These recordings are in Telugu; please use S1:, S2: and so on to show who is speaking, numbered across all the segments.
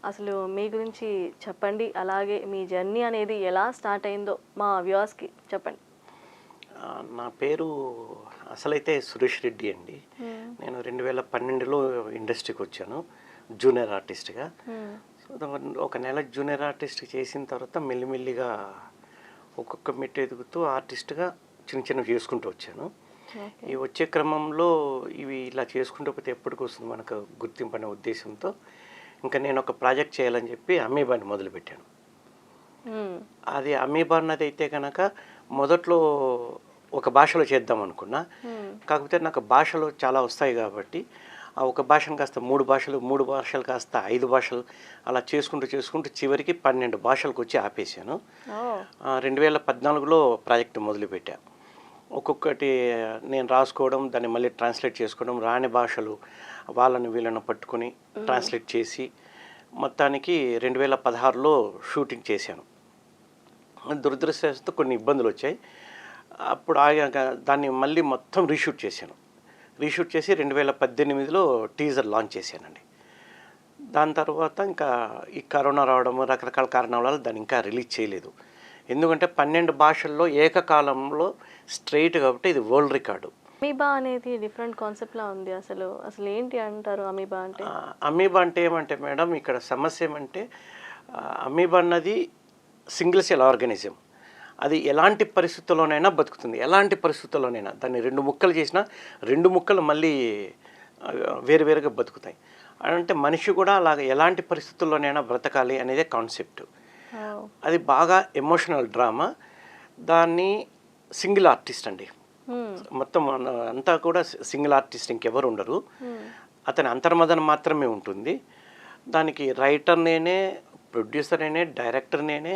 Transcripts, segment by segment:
S1: అసలు మీ గురించి చెప్పండి. అలాగే మీ జర్నీ అనేది ఎలా స్టార్ట్ అయిందో మా వ్యూవర్స్‌కి చెప్పండి.
S2: నా పేరు అసలైతే సురేష్ రెడ్డి అండి.
S1: హ్మ్.
S2: నేను 2012లో ఇండస్ట్రీకి వచ్చాను జూనియర్ ఆర్టిస్ట్‌గా.
S1: హ్మ్.
S2: సో, ఒక నెల జూనియర్ ఆర్టిస్ట్ చేసిన తర్వాత మెల్లిమెల్లిగా ఒక్కొక్క మెట్టు ఎదుగుతూ ఆర్టిస్ట్‌గా చిన్న చిన్నవి చేసుకుంటూ వచ్చాను.
S1: ఓకే.
S2: ఈ వచ్చే క్రమంలో ఇవి ఇలా చేసుకుంటూ పోతే ఎప్పటికొస్తుంది మనకు గుర్తింపు అనే ఉద్దేశంతో ఇంకా నేను ఒక ప్రాజెక్ట్ చేయాలని చెప్పి అమీబాని మొదలుపెట్టాను.
S1: హ్మ్.
S2: అది అమీబా అన్నది అయితే కనుక మొదట్లో ఒక భాషలో చేద్దాం అనుకున్నా.
S1: హ్మ్.
S2: కాకపోతే నాకు భాషలు చాలా వస్తాయి కాబట్టి ఆ ఒక భాషను కాస్త 3 భాషలు, 3 భాషలు కాస్త 5 భాషలు అలా చేసుకుంటూ చేసుకుంటూ చివరికి 12 భాషలకొచ్చి ఆపేశాను.
S1: ఓహ్!
S2: 2014లో ప్రాజెక్ట్ మొదలుపెట్టా. ఒక్కొక్కటి నేను రాసుకోవడం, దాన్ని మళ్ళీ ట్రాన్స్లేట్ చేసుకోవడం, రాని భాషలు వాళ్ళని వీళ్ళని పట్టుకొని ట్రాన్స్లేట్ చేసి మొత్తానికి 2016లో షూటింగ్ చేశాను. దురదృష్టవశాత్తు కొన్ని ఇబ్బందులొచ్చాయి. అప్పుడు ఆగాక దాన్ని మళ్ళీ మొత్తం రీషూట్ చేశాను. రీషూట్ చేసి 2018లో టీజర్ లాంచ్ చేశానండి. దాని తర్వాత ఇంకా ఈ కరోనా రావడము, రకరకాల కారణాల వల్ల దాన్ని ఇంకా రిలీజ్ చేయలేదు. ఎందుకంటే 12 భాషల్లో ఏకకాలంలో స్ట్రెయిట్ కాబట్టి ఇది వరల్డ్ రికార్డు.
S1: అమీబా అనేది డిఫరెంట్ కాన్సెప్ట్‌లా ఉంది అసలు. అసలేంటి అంటారు అమీబా అంటే?
S2: అమీబా అంటే ఏమంటే మేడం ఇక్కడ సమస్య ఏమంటే అమీబా అన్నది సింగిల్ సెల్ ఆర్గానిజం. అది ఎలాంటి పరిస్థితుల్లోనైనా బతుకుతుంది. ఎలాంటి పరిస్థితుల్లోనైనా దాన్ని 2 ముక్కలు చేసినా 2 ముక్కలు మళ్ళీ వేరు వేరుగా బతుకుతాయి. అంటే మనిషి కూడా అలాగ ఎలాంటి పరిస్థితుల్లోనైనా బ్రతకాలి అనేదే కాన్సెప్ట్.
S1: ఓహ్!
S2: అది బాగా ఎమోషనల్ డ్రామా. దాన్ని సింగిల్ ఆర్టిస్ట్ అండి.
S1: హ్మ్.
S2: మొత్తం అంతా కూడా సింగిల్ ఆర్టిస్ట్ ఇంకెవరు ఉండరు.
S1: హ్మ్.
S2: అతని అంతర్మదన మాత్రమే ఉంటుంది. దానికి రైటర్ నేనే, ప్రొడ్యూసర్ నేనే, డైరెక్టర్ నేనే,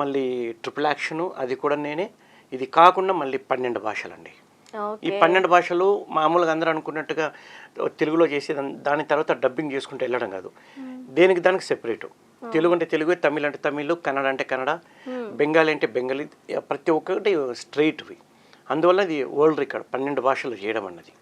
S2: మళ్ళీ ట్రిపుల్ యాక్షను అది కూడా నేనే. ఇది కాకుండా మళ్ళీ 12 భాషలండి. ఈ
S1: ఓకే.
S2: 12 భాషలు మామూలుగా అందరూ అనుకున్నట్టుగా తెలుగులో చేసి దాని తర్వాత డబ్బింగ్ చేసుకుంటూ వెళ్ళడం కాదు.
S1: హ్మ్.
S2: దేనికి దానికి సెపరేటు. తెలుగు అంటే తెలుగు, తమిళ్ అంటే తమిళ్, కన్నడ అంటే కన్నడ,
S1: హ్మ్.
S2: బెంగాలీ అంటే బెంగాలీ, ప్రతి ఒక్కటి స్ట్రెయిట్వి. అందువల్ల ఇది వరల్డ్ రికార్డ్ 12 భాషలు చేయడం అన్నది.